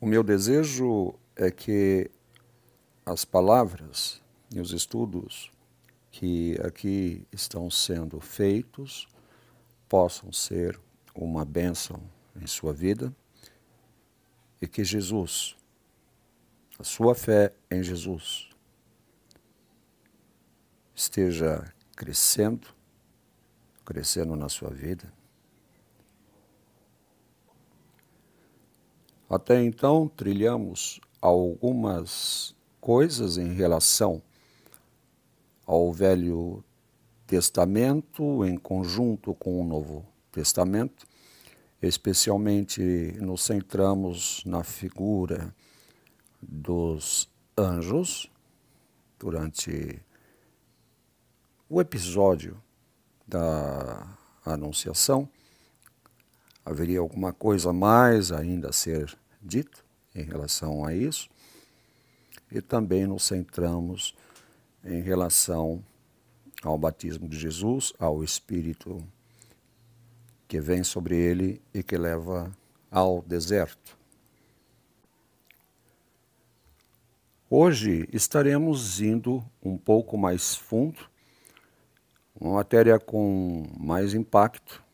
O meu desejo é que as palavras e os estudos que aqui estão sendo feitos possam ser uma bênção em sua vida e que Jesus, a sua fé em Jesus, esteja crescendo na sua vida. Até então, trilhamos algumas coisas em relação ao Velho Testamento em conjunto com o Novo Testamento. Especialmente nos centramos na figura dos anjos durante o episódio da Anunciação. Haveria alguma coisa mais ainda a ser dito em relação a isso. E também nos centramos em relação ao batismo de Jesus, ao Espírito que vem sobre ele e que leva ao deserto. Hoje estaremos indo um pouco mais fundo, uma matéria com mais impacto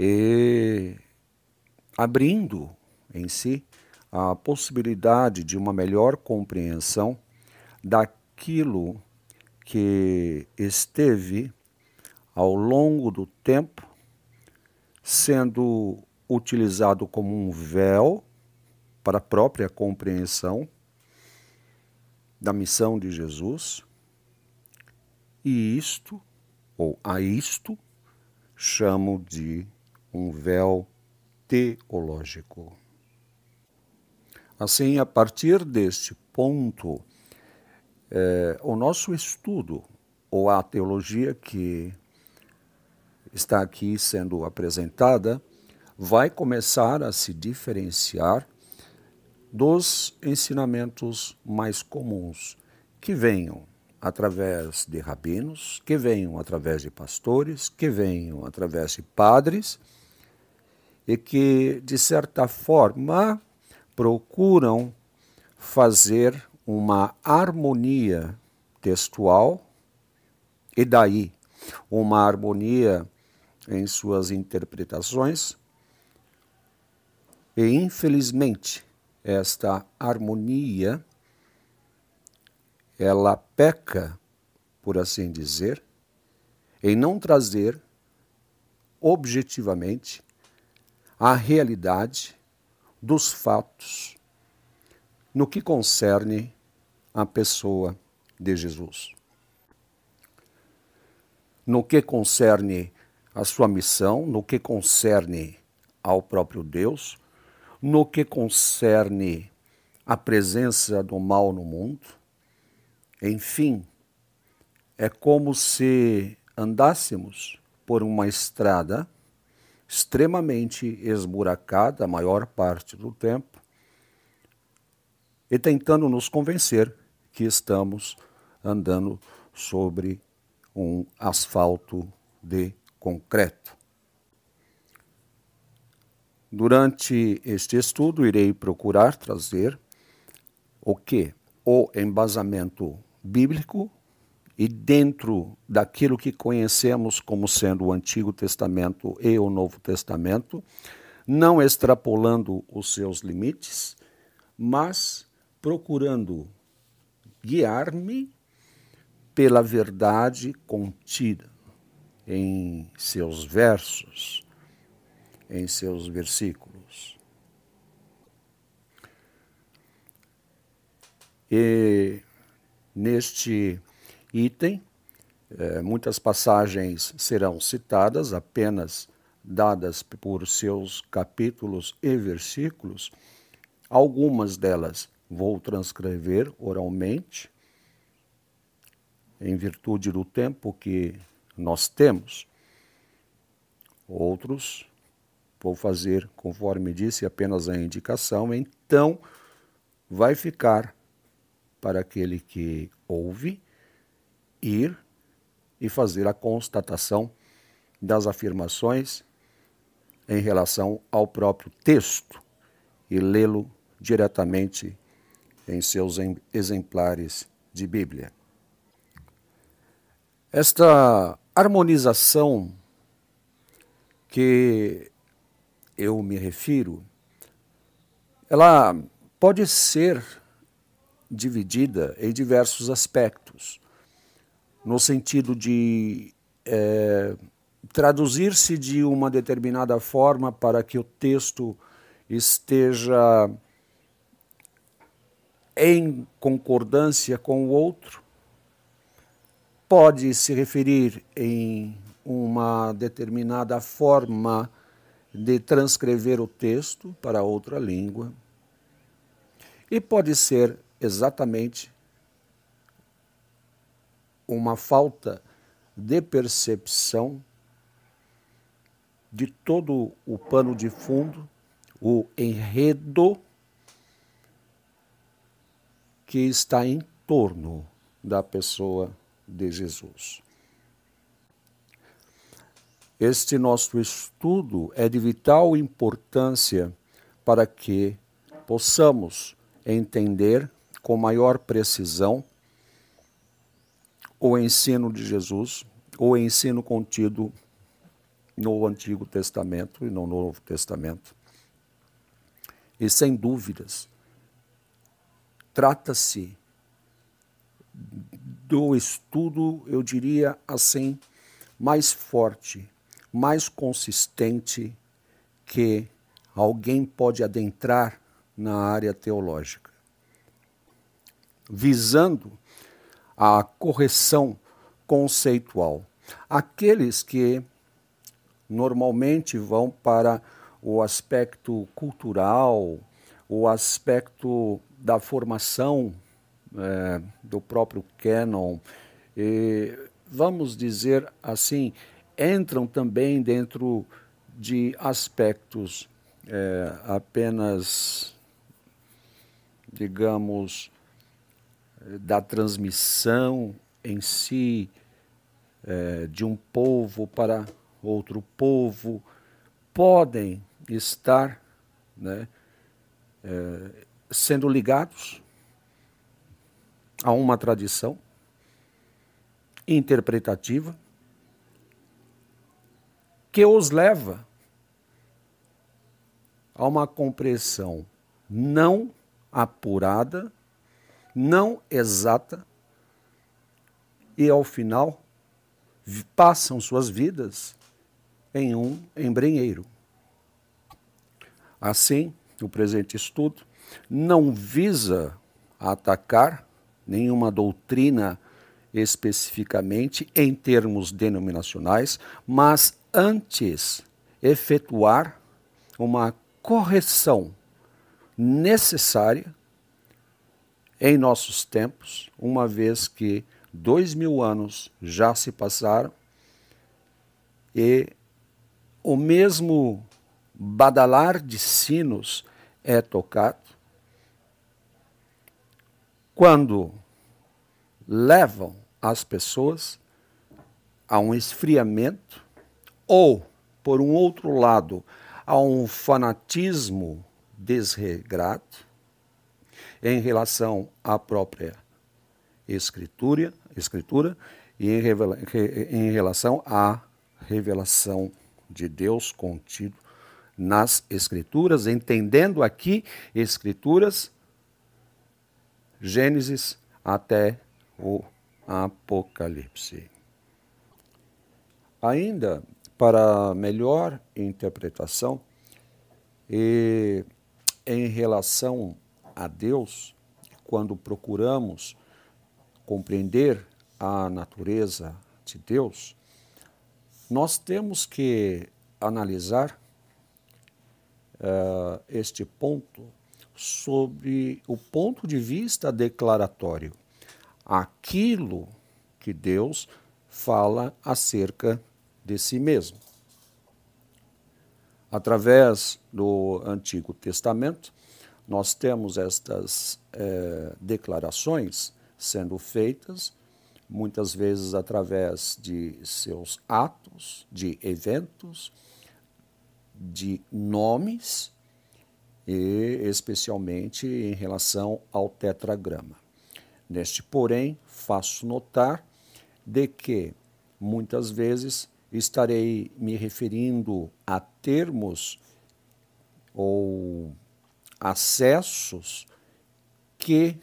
e abrindo em si a possibilidade de uma melhor compreensão daquilo que esteve ao longo do tempo sendo utilizado como um véu para a própria compreensão da missão de Jesus, e isto, ou a isto, chamo de um véu teológico. Assim, a partir deste ponto, o nosso estudo, ou a teologia que está aqui sendo apresentada, vai começar a se diferenciar dos ensinamentos mais comuns, que venham através de rabinos, que venham através de pastores, que venham através de padres, e que, de certa forma, procuram fazer uma harmonia textual, e daí uma harmonia em suas interpretações, e infelizmente esta harmonia ela peca, por assim dizer, em não trazer objetivamente a realidade dos fatos no que concerne a pessoa de Jesus. No que concerne a sua missão, no que concerne ao próprio Deus, no que concerne a presença do mal no mundo. Enfim, é como se andássemos por uma estrada extremamente esburacada a maior parte do tempo e tentando nos convencer que estamos andando sobre um asfalto de concreto. Durante este estudo, irei procurar trazer o quê? O embasamento bíblico e dentro daquilo que conhecemos como sendo o Antigo Testamento e o Novo Testamento, não extrapolando os seus limites, mas procurando guiar-me pela verdade contida em seus versos, em seus versículos. E neste item, muitas passagens serão citadas, apenas dadas por seus capítulos e versículos. Algumas delas vou transcrever oralmente, em virtude do tempo que nós temos. Outros vou fazer, conforme disse, apenas a indicação, então vai ficar para aquele que ouve ir e fazer a constatação das afirmações em relação ao próprio texto e lê-lo diretamente em seus exemplares de Bíblia. Esta harmonização que eu me refiro, ela pode ser dividida em diversos aspectos, no sentido de traduzir-se de uma determinada forma para que o texto esteja em concordância com o outro, pode se referir em uma determinada forma de transcrever o texto para outra língua, e pode ser exatamente uma falta de percepção de todo o pano de fundo, o enredo que está em torno da pessoa de Jesus. Este nosso estudo é de vital importância para que possamos entender com maior precisão o ensino de Jesus, o ensino contido no Antigo Testamento e no Novo Testamento. E, sem dúvidas, trata-se do estudo, eu diria assim, mais forte, mais consistente que alguém pode adentrar na área teológica, visando a correção conceitual. Aqueles que normalmente vão para o aspecto cultural, o aspecto da formação do próprio canon, e, vamos dizer assim, entram também dentro de aspectos apenas, digamos, da transmissão em si, de um povo para outro povo, podem estar, né, sendo ligados a uma tradição interpretativa que os leva a uma compreensão não apurada, não exata, e ao final passam suas vidas em um embrenheiro. Assim, o presente estudo não visa atacar nenhuma doutrina especificamente em termos denominacionais, mas antes efetuar uma correção necessária em nossos tempos, uma vez que 2000 anos já se passaram e o mesmo badalar de sinos é tocado quando levam as pessoas a um esfriamento ou, por um outro lado, a um fanatismo desregrado em relação à própria Escritura e em relação à revelação de Deus contido nas Escrituras, entendendo aqui Escrituras, Gênesis até o Apocalipse. Ainda para melhor interpretação e em relação a Deus, quando procuramos compreender a natureza de Deus, nós temos que analisar este ponto sobre o ponto de vista declaratório. Aquilo que Deus fala acerca de si mesmo. Através do Antigo Testamento, nós temos estas declarações sendo feitas, muitas vezes através de seus atos, de eventos, de nomes e especialmente em relação ao tetragrama. Neste, porém, faço notar de que muitas vezes estarei me referindo a termos ou acessos que,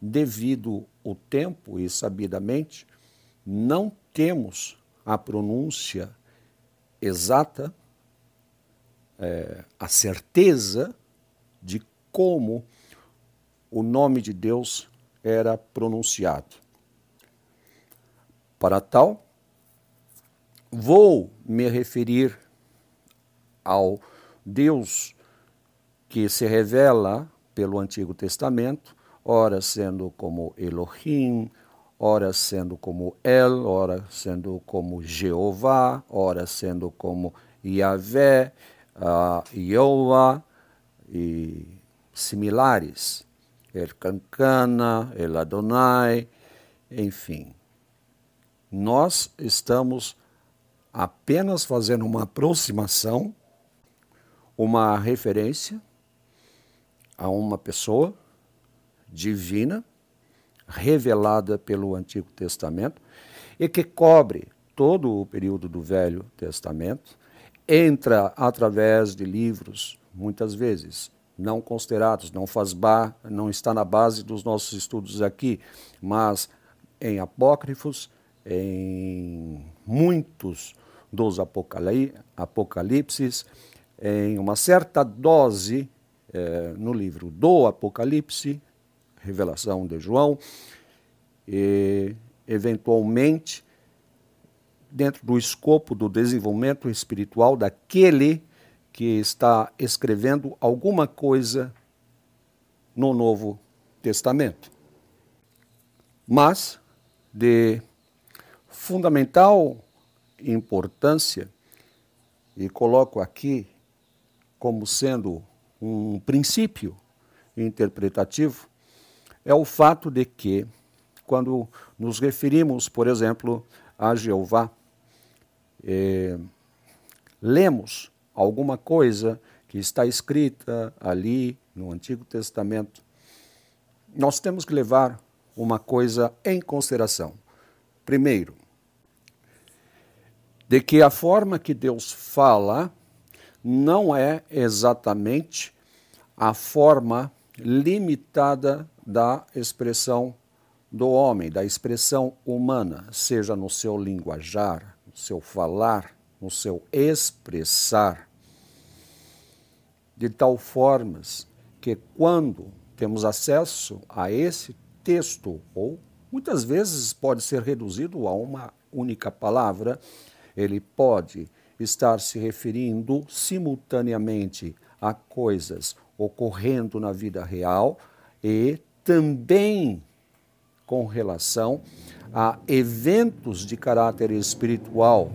devido ao tempo e sabidamente, não temos a pronúncia exata, a certeza de como o nome de Deus era pronunciado. Para tal, vou me referir ao Deus que se revela pelo Antigo Testamento, ora sendo como Elohim, ora sendo como El, ora sendo como Jeová, ora sendo como Yahvé, Yehová e similares, El Cancana, El Adonai, enfim. Nós estamos apenas fazendo uma aproximação, uma referência a uma pessoa divina, revelada pelo Antigo Testamento, e que cobre todo o período do Velho Testamento, entra através de livros, muitas vezes, não considerados, não está na base dos nossos estudos aqui, mas em apócrifos, em muitos dos apocalipses, em uma certa dose no livro do Apocalipse, Revelação de João, e eventualmente dentro do escopo do desenvolvimento espiritual daquele que está escrevendo alguma coisa no Novo Testamento. Mas de fundamental importância, e coloco aqui como sendo um princípio interpretativo, é o fato de que, quando nos referimos, por exemplo, a Jeová, lemos alguma coisa que está escrita ali no Antigo Testamento, nós temos que levar uma coisa em consideração. Primeiro, de que a forma que Deus fala não é exatamente a forma limitada da expressão do homem, da expressão humana, seja no seu linguajar, no seu falar, no seu expressar, de tal forma que quando temos acesso a esse texto, ou muitas vezes pode ser reduzido a uma única palavra, ele pode estar se referindo simultaneamente a coisas ocorrendo na vida real e também com relação a eventos de caráter espiritual,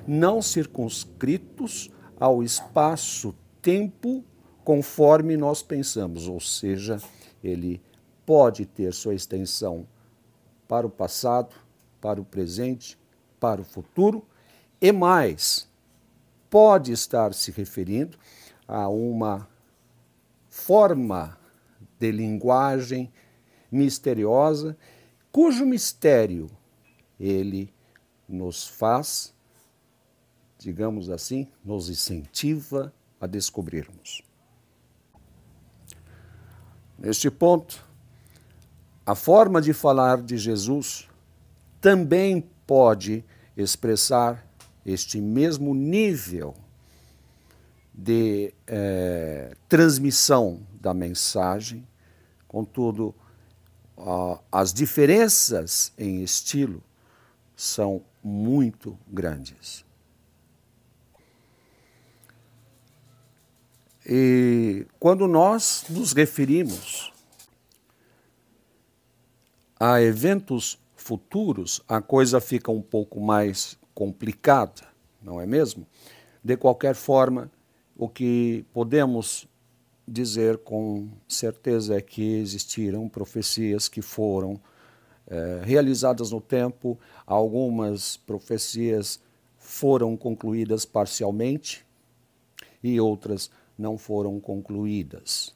não circunscritos ao espaço-tempo conforme nós pensamos, ou seja, ele pode ter sua extensão para o passado, para o presente, para o futuro, e mais, pode estar se referindo a uma forma de linguagem misteriosa, cujo mistério ele nos faz, digamos assim, nos incentiva a descobrirmos. Neste ponto, a forma de falar de Jesus também pode expressar este mesmo nível de transmissão da mensagem, contudo, as diferenças em estilo são muito grandes. E quando nós nos referimos a eventos futuros, a coisa fica um pouco mais complicada, não é mesmo? De qualquer forma, o que podemos dizer com certeza é que existiram profecias que foram realizadas no tempo, algumas profecias foram concluídas parcialmente e outras não foram concluídas.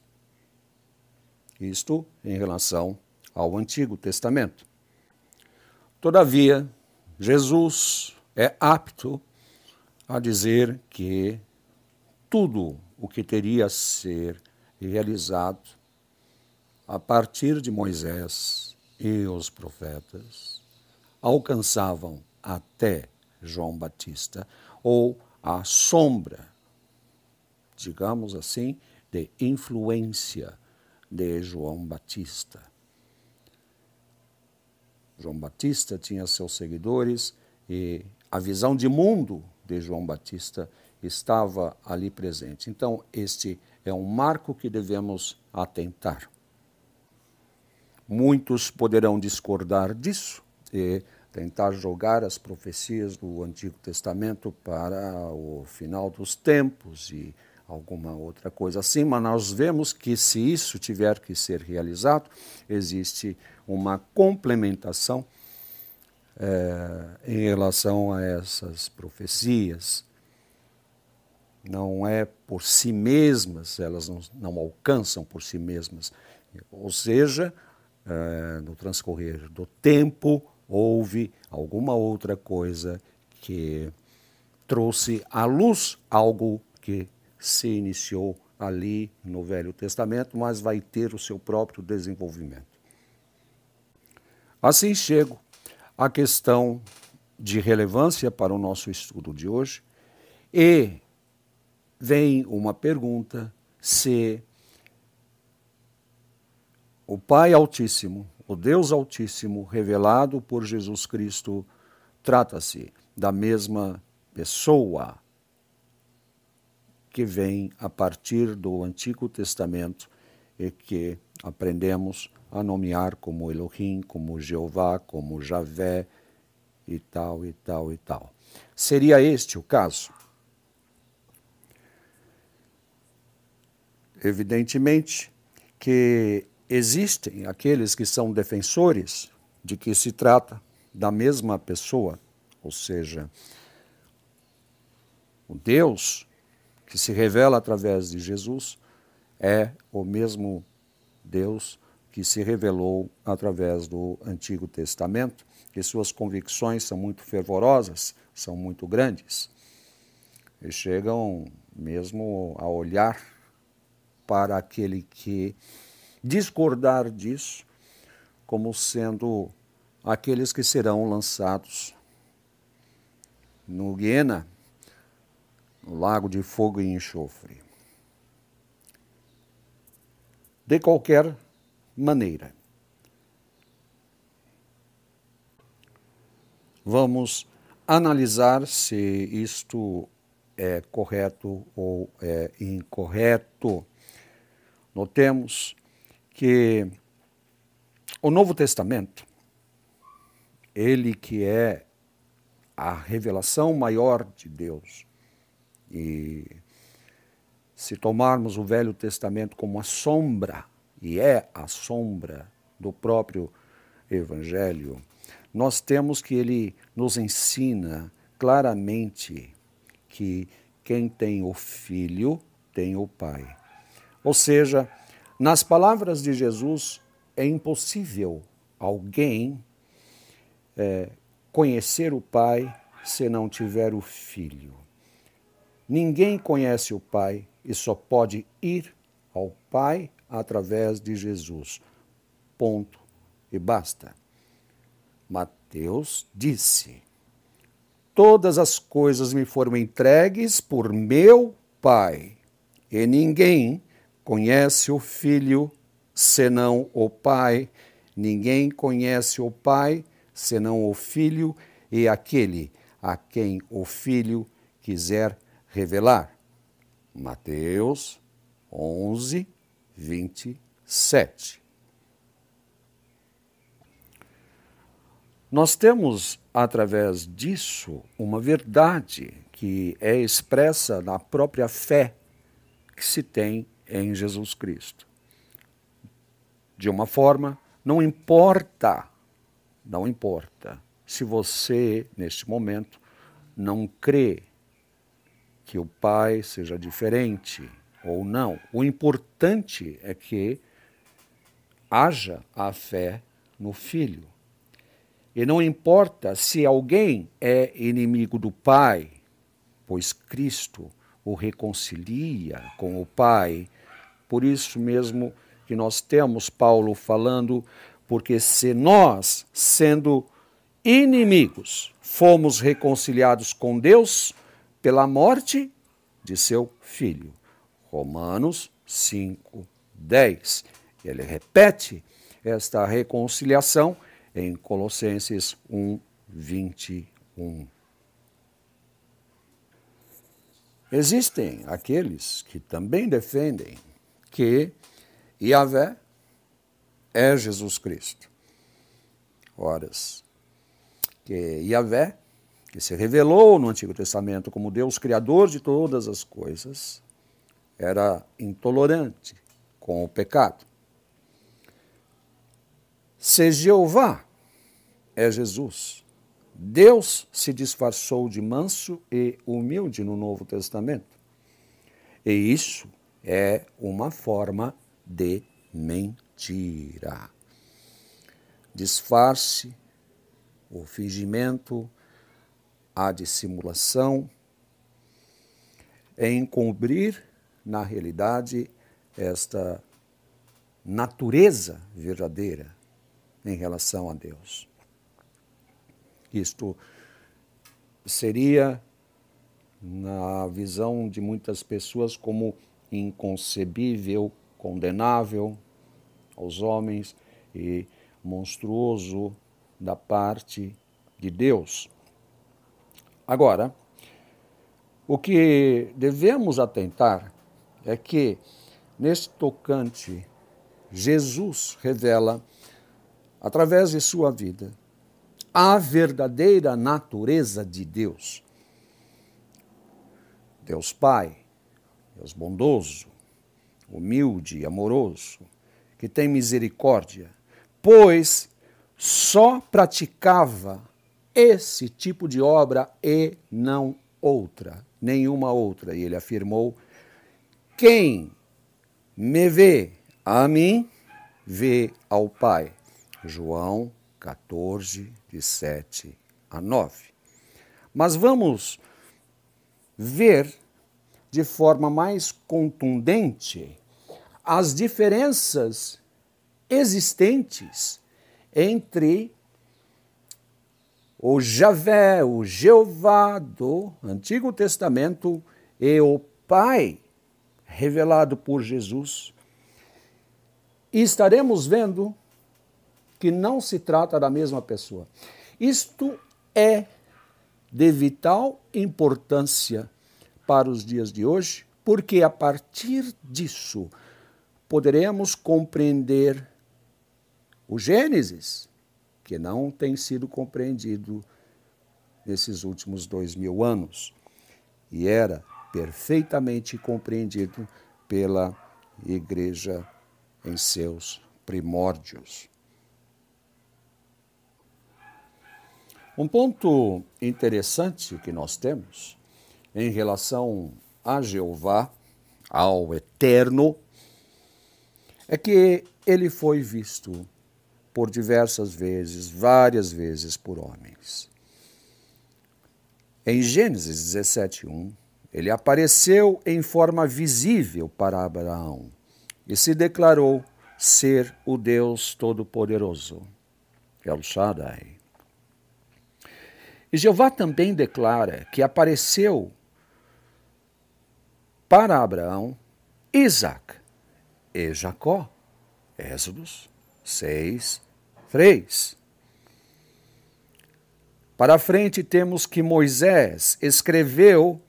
Isto em relação ao Antigo Testamento. Todavia, Jesus é apto a dizer que tudo o que teria a ser realizado a partir de Moisés e os profetas alcançavam até João Batista, ou a sombra, digamos assim, de influência de João Batista. João Batista tinha seus seguidores e a visão de mundo de João Batista estava ali presente. Então, este é um marco que devemos atentar. Muitos poderão discordar disso e tentar jogar as profecias do Antigo Testamento para o final dos tempos e alguma outra coisa assim, mas nós vemos que se isso tiver que ser realizado, existe uma complementação em relação a essas profecias. Não é por si mesmas, elas não alcançam por si mesmas. Ou seja, no transcorrer do tempo, houve alguma outra coisa que trouxe à luz algo que se iniciou ali no Velho Testamento, mas vai ter o seu próprio desenvolvimento. Assim chego à questão de relevância para o nosso estudo de hoje e vem uma pergunta se o Pai Altíssimo, o Deus Altíssimo, revelado por Jesus Cristo, trata-se da mesma pessoa que vem a partir do Antigo Testamento e que aprendemos a nomear como Elohim, como Jeová, como Javé e tal, e tal, e tal. Seria este o caso? Evidentemente que existem aqueles que são defensores de que se trata da mesma pessoa, ou seja, o Deus que se revela através de Jesus é o mesmo Deus que se revelou através do Antigo Testamento, e suas convicções são muito fervorosas, são muito grandes, e chegam mesmo a olhar para aquele que discordar disso como sendo aqueles que serão lançados no Guiena, no lago de fogo e enxofre. De qualquer maneira, vamos analisar se isto é correto ou é incorreto. Notemos que o Novo Testamento, ele que é a revelação maior de Deus, e se tomarmos o Velho Testamento como a sombra, e é a sombra do próprio Evangelho, nós temos que ele nos ensina claramente que quem tem o Filho tem o Pai. Ou seja, nas palavras de Jesus, é impossível alguém conhecer o Pai se não tiver o Filho. Ninguém conhece o Pai e só pode ir ao Pai através de Jesus. Ponto. E basta. Mateus disse: todas as coisas me foram entregues por meu Pai, e ninguém conhece o Filho senão o Pai, ninguém conhece o Pai senão o Filho e aquele a quem o Filho quiser revelar. Mateus 11, 27. Nós temos, através disso, uma verdade que é expressa na própria fé que se tem em Jesus Cristo. De uma forma, não importa se você, neste momento, não crê que o Pai seja diferente ou não. O importante é que haja a fé no Filho. E não importa se alguém é inimigo do Pai, pois Cristo o reconcilia com o Pai. Por isso mesmo que nós temos Paulo falando, porque se nós, sendo inimigos, fomos reconciliados com Deus pela morte de seu Filho. Romanos 5:10. Ele repete esta reconciliação em Colossenses 1:21. Existem aqueles que também defendem que Yahvé é Jesus Cristo. Ora, que Yahvé, que se revelou no Antigo Testamento como Deus criador de todas as coisas, era intolerante com o pecado. Se Jeová é Jesus, Deus se disfarçou de manso e humilde no Novo Testamento. E isso é uma forma de mentira. Disfarce, o fingimento, a dissimulação, é encobrir, na realidade, esta natureza verdadeira em relação a Deus. Isto seria, na visão de muitas pessoas, como inconcebível, condenável aos homens e monstruoso da parte de Deus. Agora, o que devemos atentar é que, neste tocante, Jesus revela, através de sua vida, a verdadeira natureza de Deus. Deus Pai, Deus bondoso, humilde e amoroso, que tem misericórdia, pois só praticava esse tipo de obra e não outra, nenhuma outra. E ele afirmou: quem me vê a mim, vê ao Pai. João 14, de 7 a 9. Mas vamos ver de forma mais contundente as diferenças existentes entre o Javé, o Jeová do Antigo Testamento e o Pai revelado por Jesus. E estaremos vendo que não se trata da mesma pessoa. Isto é de vital importância para os dias de hoje, porque a partir disso poderemos compreender o Gênesis, que não tem sido compreendido nesses últimos 2000 anos, e era perfeitamente compreendido pela Igreja em seus primórdios. Um ponto interessante que nós temos em relação a Jeová, ao Eterno, é que ele foi visto por diversas vezes, várias vezes por homens. Em Gênesis 17:1, ele apareceu em forma visível para Abraão e se declarou ser o Deus Todo-Poderoso, El Shaddai. E Jeová também declara que apareceu para Abraão, Isaac e Jacó. Êxodos 6:3. Para frente temos que Moisés escreveu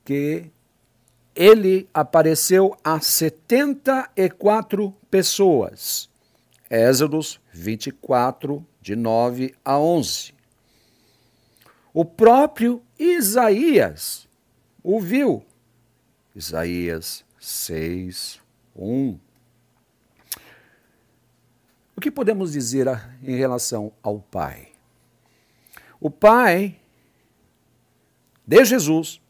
que ele apareceu a 74 pessoas. Êxodos 24, de 9 a 11. O próprio Isaías o viu. Isaías 6:1. O que podemos dizer em relação ao Pai? O Pai de Jesus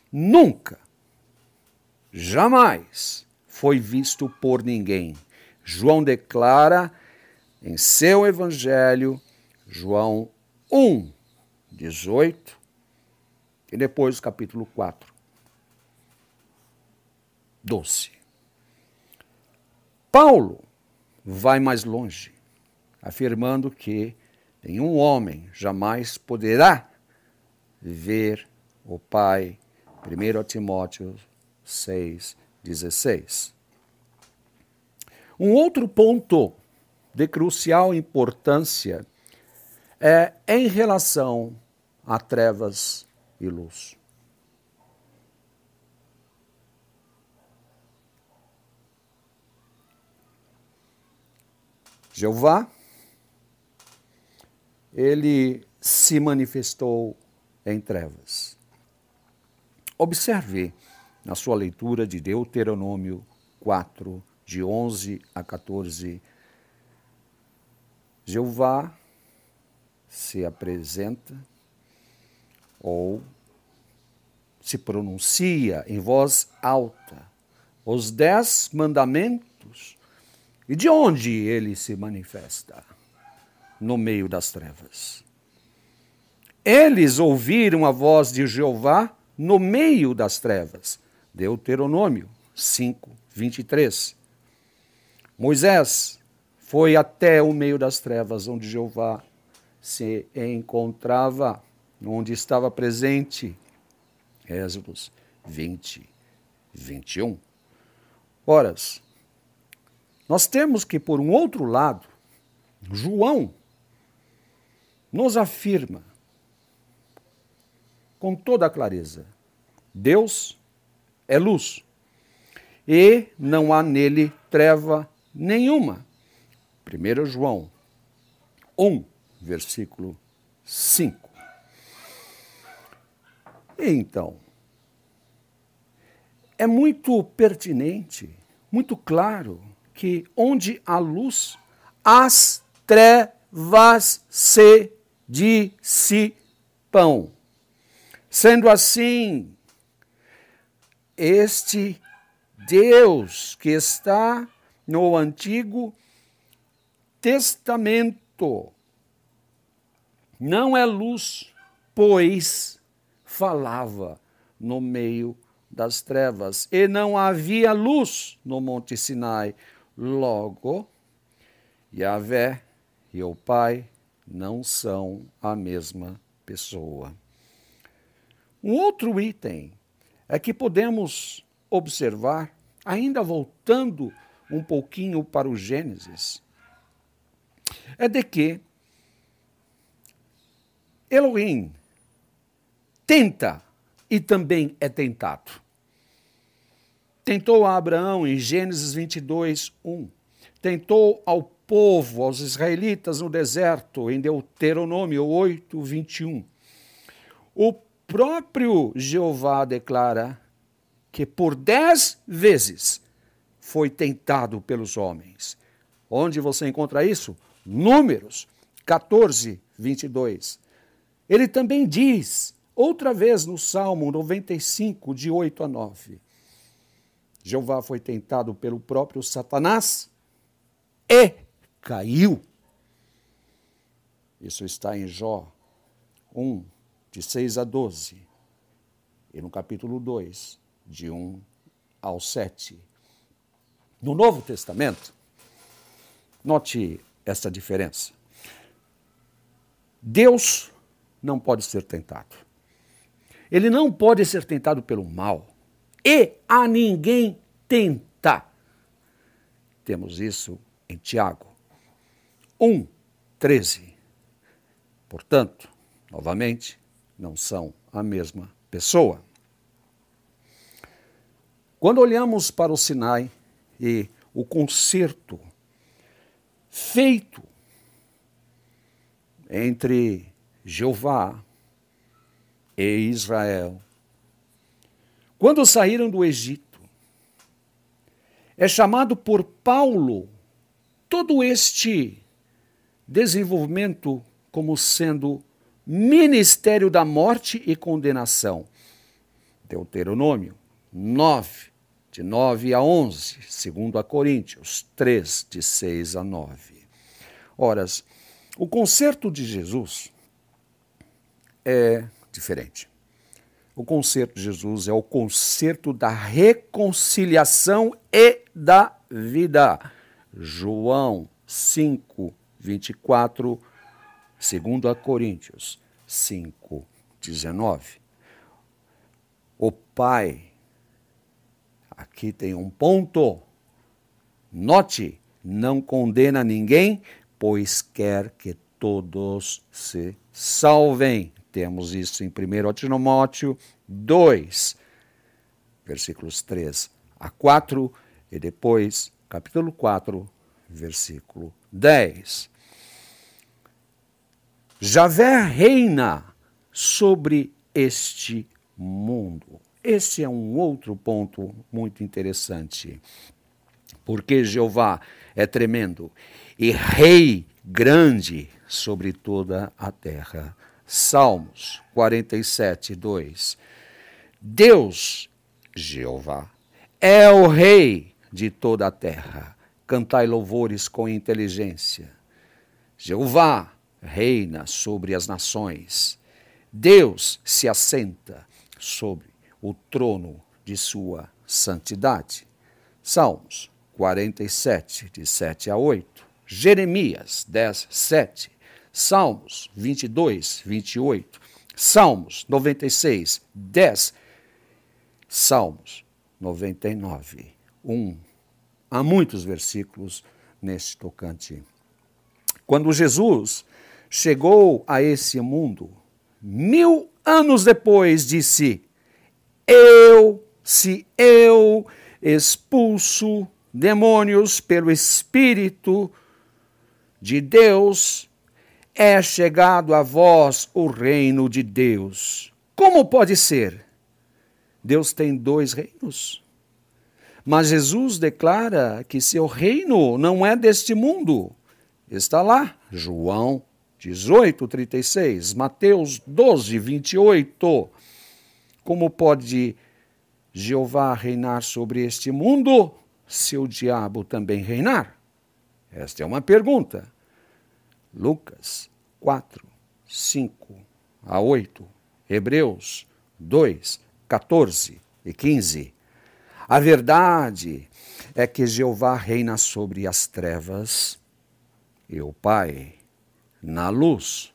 nunca, jamais foi visto por ninguém. João declara em seu evangelho, João 1, 18, e depois capítulo 4, 12. Paulo vai mais longe, afirmando que nenhum homem jamais poderá ver o Pai. 1 Timóteo 6, 16. Um outro ponto de crucial importância é em relação a trevas e luz. Jeová, ele se manifestou em trevas. Observe na sua leitura de Deuteronômio 4, de 11 a 14, Jeová se apresenta ou se pronuncia em voz alta os 10 mandamentos. E de onde ele se manifesta? No meio das trevas. Eles ouviram a voz de Jeová no meio das trevas. Deuteronômio 5, 23. Moisés foi até o meio das trevas, onde Jeová se encontrava, onde estava presente. Êxodos 20, 21. Ora, nós temos que, por um outro lado, João nos afirma com toda a clareza: Deus é luz e não há nele treva nenhuma. 1 João 1, versículo 5. E então, é muito pertinente, muito claro, que onde há luz, as trevas se dissipam. Sendo assim, este Deus que está no Antigo Testamento não é luz, pois falava no meio das trevas e não havia luz no Monte Sinai. Logo, Yahvé e o Pai não são a mesma pessoa. Um outro item é que podemos observar, ainda voltando um pouquinho para o Gênesis, é de que Elohim tenta e também é tentado. Tentou a Abraão em Gênesis 22, 1. Tentou ao povo, aos israelitas no deserto, em Deuteronômio 8, 21. O próprio Jeová declara que por 10 vezes foi tentado pelos homens. Onde você encontra isso? Números 14, 22. Ele também diz, outra vez no Salmo 95, de 8 a 9, Jeová foi tentado pelo próprio Satanás e caiu. Isso está em Jó 1, de 6 a 12, e no capítulo 2, de 1 ao 7. No Novo Testamento, note essa diferença. Deus não pode ser tentado. Ele não pode ser tentado pelo mal. E a ninguém tenta. Temos isso em Tiago 1, 13. Portanto, novamente, não são a mesma pessoa. Quando olhamos para o Sinai e o concerto feito entre Jeová e Israel, quando saíram do Egito, é chamado por Paulo todo este desenvolvimento como sendo ministério da morte e condenação. Deuteronômio 9, de 9 a 11, segundo a Coríntios 3, de 6 a 9. Ora, o concerto de Jesus é diferente. O concerto de Jesus é o concerto da reconciliação e da vida. João 5, 24, segundo a Coríntios 5, 19. O Pai, aqui tem um ponto, note, não condena ninguém, pois quer que todos se salvem. Temos isso em 1 Timóteo 2, versículos 3 a 4, e depois, capítulo 4, versículo 10. Javé reina sobre este mundo. Esse é um outro ponto muito interessante, porque Jeová é tremendo e rei grande sobre toda a terra. Salmos 47, 2. Deus, Jeová, é o rei de toda a terra. Cantai louvores com inteligência. Jeová reina sobre as nações. Deus se assenta sobre o trono de sua santidade. Salmos 47, de 7 a 8. Jeremias 10, 7. Salmos 22, 28. Salmos 96, 10. Salmos 99, 1. Há muitos versículos neste tocante. Quando Jesus chegou a esse mundo, 1000 anos depois, disse: se eu expulso demônios pelo Espírito de Deus, é chegado a vós o reino de Deus. Como pode ser? Deus tem 2 reinos. Mas Jesus declara que seu reino não é deste mundo. Está lá, João 18, 36, Mateus 12, 28. Como pode Jeová reinar sobre este mundo se o diabo também reinar? Esta é uma pergunta. Lucas 4, 5 a 8, Hebreus 2, 14 e 15. A verdade é que Jeová reina sobre as trevas e o Pai na luz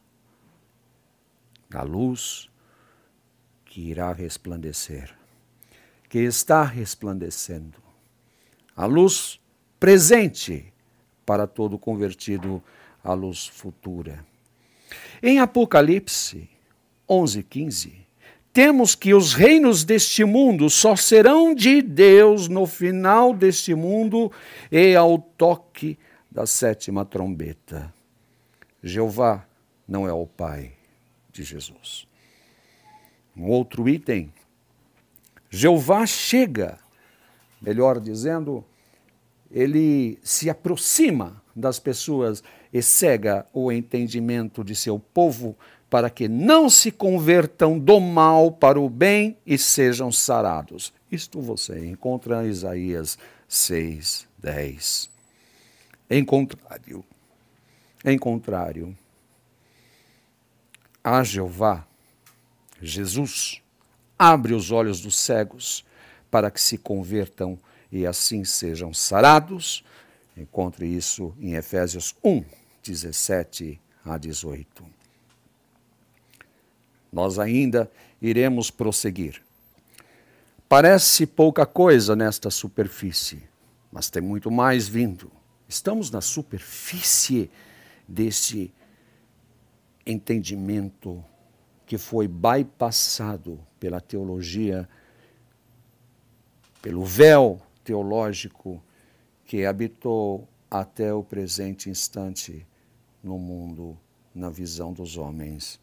que irá resplandecer, que está resplandecendo, a luz presente para todo convertido à luz futura. Em Apocalipse 11:15, temos que os reinos deste mundo só serão de Deus no final deste mundo e ao toque da 7ª trombeta. Jeová não é o Pai de Jesus. Um outro item, Jeová chega, melhor dizendo, ele se aproxima das pessoas e cega o entendimento de seu povo para que não se convertam do mal para o bem e sejam sarados. Isto você encontra em Isaías 6, 10. Em contrário, a Jeová, Jesus, abre os olhos dos cegos para que se convertam e assim sejam sarados. Encontre isso em Efésios 1, 17 a 18. Nós ainda iremos prosseguir. Parece pouca coisa nesta superfície, mas tem muito mais vindo. Estamos na superfície desse entendimento que foi bypassado pela teologia, pelo véu teológico que habitou até o presente instante no mundo, na visão dos homens.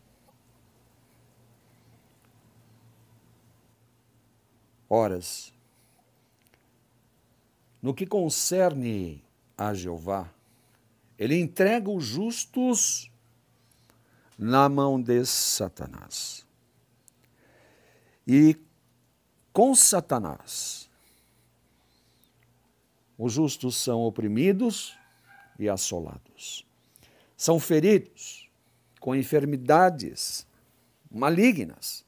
Horas. No que concerne a Jeová, ele entrega os justos na mão de Satanás. E com Satanás, Os justos são oprimidos e assolados. São feridos com enfermidades malignas.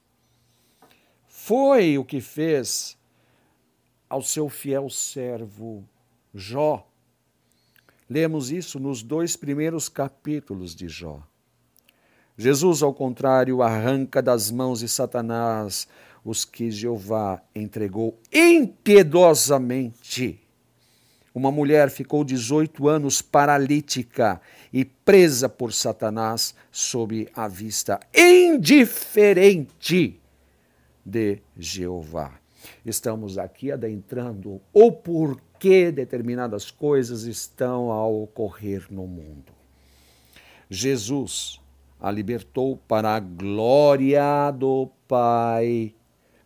Foi o que fez ao seu fiel servo Jó. Lemos isso nos 2 primeiros capítulos de Jó. Jesus, ao contrário, arranca das mãos de Satanás os que Jeová entregou impiedosamente. Uma mulher ficou 18 anos paralítica e presa por Satanás sob a vista indiferente de Jeová. Estamos aqui adentrando o porquê determinadas coisas estão a ocorrer no mundo. Jesus a libertou para a glória do Pai,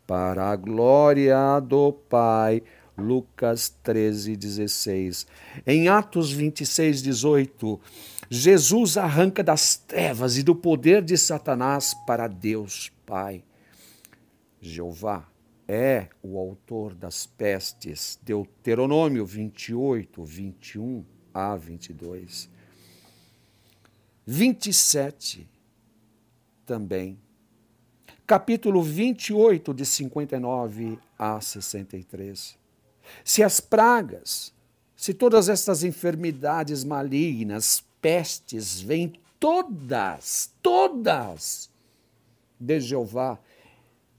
para a glória do Pai. Lucas 13:16. Em Atos 26:18, Jesus arranca das trevas e do poder de Satanás para Deus Pai. Jeová é o autor das pestes. Deuteronômio 28, 21 a 22. 27 também. Capítulo 28, de 59 a 63. Se as pragas, se todas estas enfermidades malignas, pestes, vêm todas de Jeová,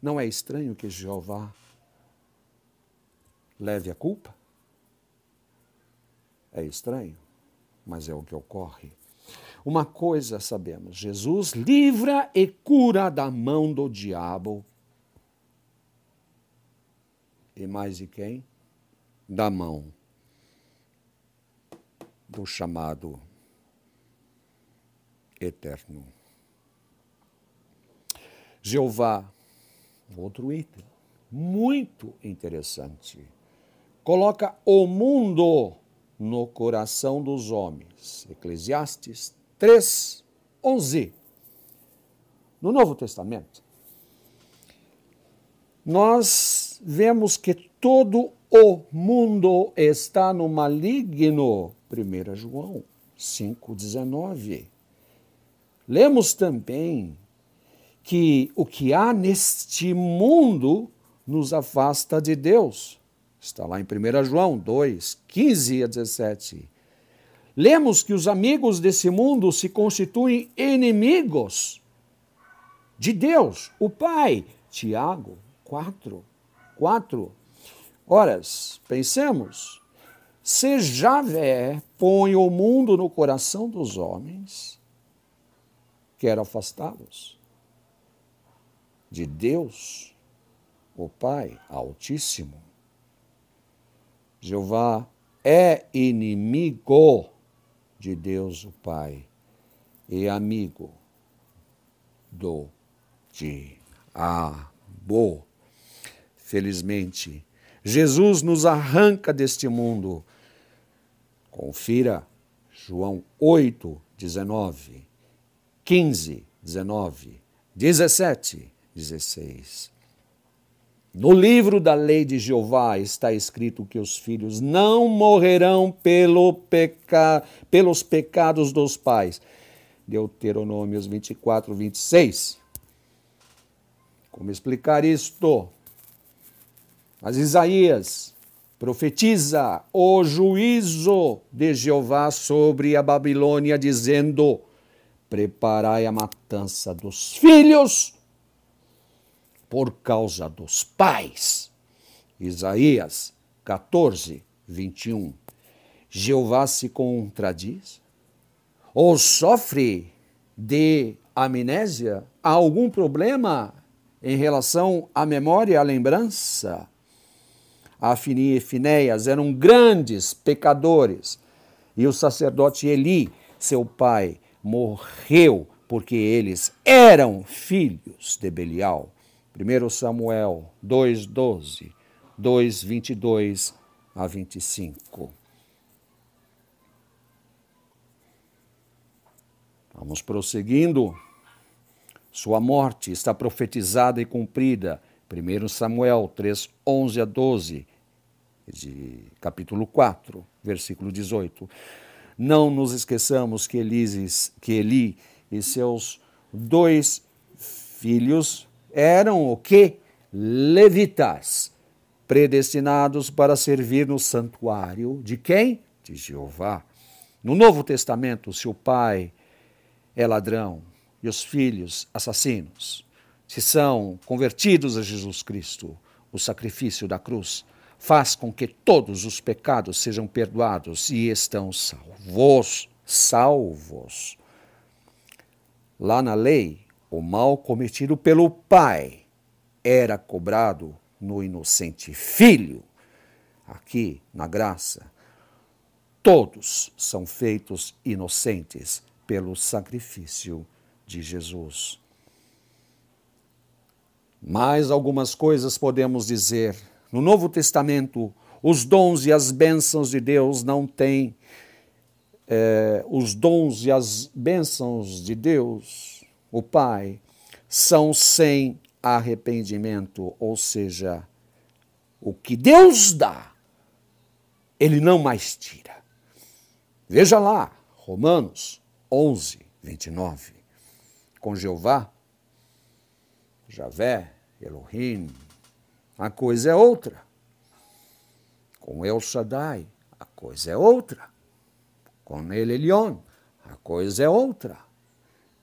não é estranho que Jeová leve a culpa? É estranho, mas é o que ocorre. Uma coisa sabemos, Jesus livra e cura da mão do diabo. E mais de quem? Da mão do chamado eterno. Jeová, outro item muito interessante, coloca o mundo no coração dos homens. Eclesiastes 3:11. No Novo Testamento, nós vemos que todo o mundo está no maligno. 1 João 5:19. Lemos também que o que há neste mundo nos afasta de Deus. Está lá em 1 João 2:15 a 17. Lemos que os amigos desse mundo se constituem inimigos de Deus, o Pai. Tiago 4:4. Ora, pensemos, se Javé põe o mundo no coração dos homens, quer afastá-los de Deus, o Pai Altíssimo. Jeová é inimigo de Deus, o Pai, e amigo do diabo. Felizmente, Jesus nos arranca deste mundo. Confira João 8:19, 15:19, 17:16. No livro da lei de Jeová está escrito que os filhos não morrerão pelos pecados dos pais. Deuteronômios 24:26. Como explicar isto? Mas Isaías profetiza o juízo de Jeová sobre a Babilônia, dizendo: preparai a matança dos filhos por causa dos pais. Isaías 14:21. Jeová se contradiz? Ou sofre de amnésia? Há algum problema em relação à memória e à lembrança? Afini e Finéias eram grandes pecadores, e o sacerdote Eli, seu pai, morreu porque eles eram filhos de Belial. 1 Samuel 2:12, 2:22 a 25. Vamos prosseguindo. Sua morte está profetizada e cumprida. 1 Samuel 3:11 a 12. capítulo 4, versículo 18. Não nos esqueçamos que Eli e seus 2 filhos eram o quê? Levitas, predestinados para servir no santuário de quem? De Jeová. No Novo Testamento, se o pai é ladrão e os filhos assassinos, se são convertidos a Jesus Cristo, o sacrifício da cruz faz com que todos os pecados sejam perdoados e estão salvos. Lá na lei, o mal cometido pelo pai era cobrado no inocente filho. Aqui, na graça, todos são feitos inocentes pelo sacrifício de Jesus. Mais algumas coisas podemos dizer. No Novo Testamento, os dons e as bênçãos de Deus não têm. Os dons e as bênçãos de Deus, o Pai, são sem arrependimento, ou seja, o que Deus dá, Ele não mais tira. Veja lá, Romanos 11, 29. Com Jeová, Javé, Elohim, a coisa é outra. Com El Shaddai, a coisa é outra. Com El Elyon, a coisa é outra.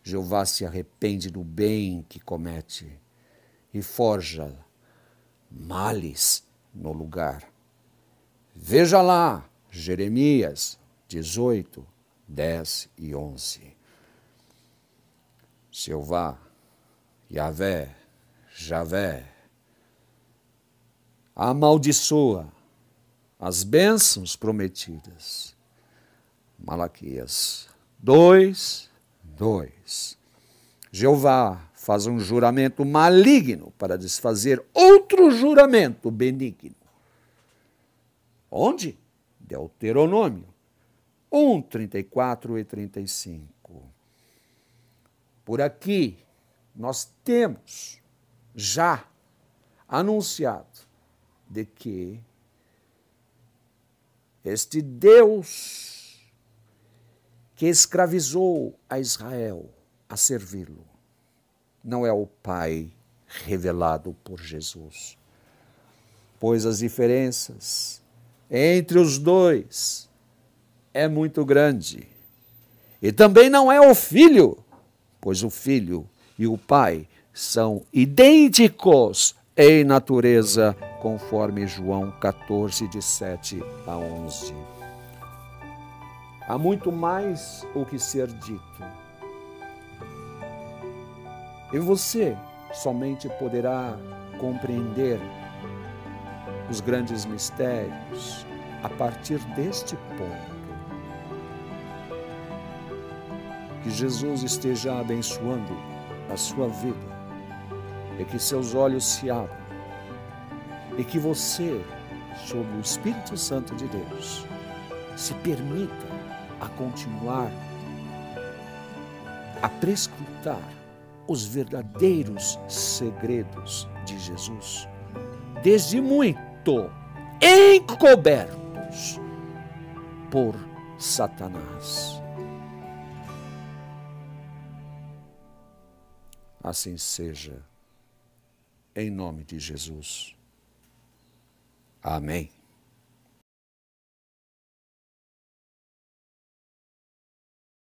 Jeová se arrepende do bem que comete e forja males no lugar. Veja lá, Jeremias 18, 10 e 11. Jeová, Yahvé, Javé, amaldiçoa as bênçãos prometidas. Malaquias 2, 2. Jeová faz um juramento maligno para desfazer outro juramento benigno. Onde? Deuteronômio 1, 34 e 35. Por aqui, nós temos já anunciado de que este Deus que escravizou a Israel a servi-lo não é o Pai revelado por Jesus, pois as diferenças entre os dois é muito grande. E também não é o Filho, pois o Filho e o Pai são idênticos em natureza, conforme João 14, de 7 a 11. Há muito mais o que ser dito. E você somente poderá compreender os grandes mistérios a partir deste ponto. Que Jesus esteja abençoando a sua vida e que seus olhos se abram e que você, sob o Espírito Santo de Deus, se permita a continuar a prescrutar os verdadeiros segredos de Jesus, desde muito encobertos por Satanás. Assim seja, em nome de Jesus. Amém.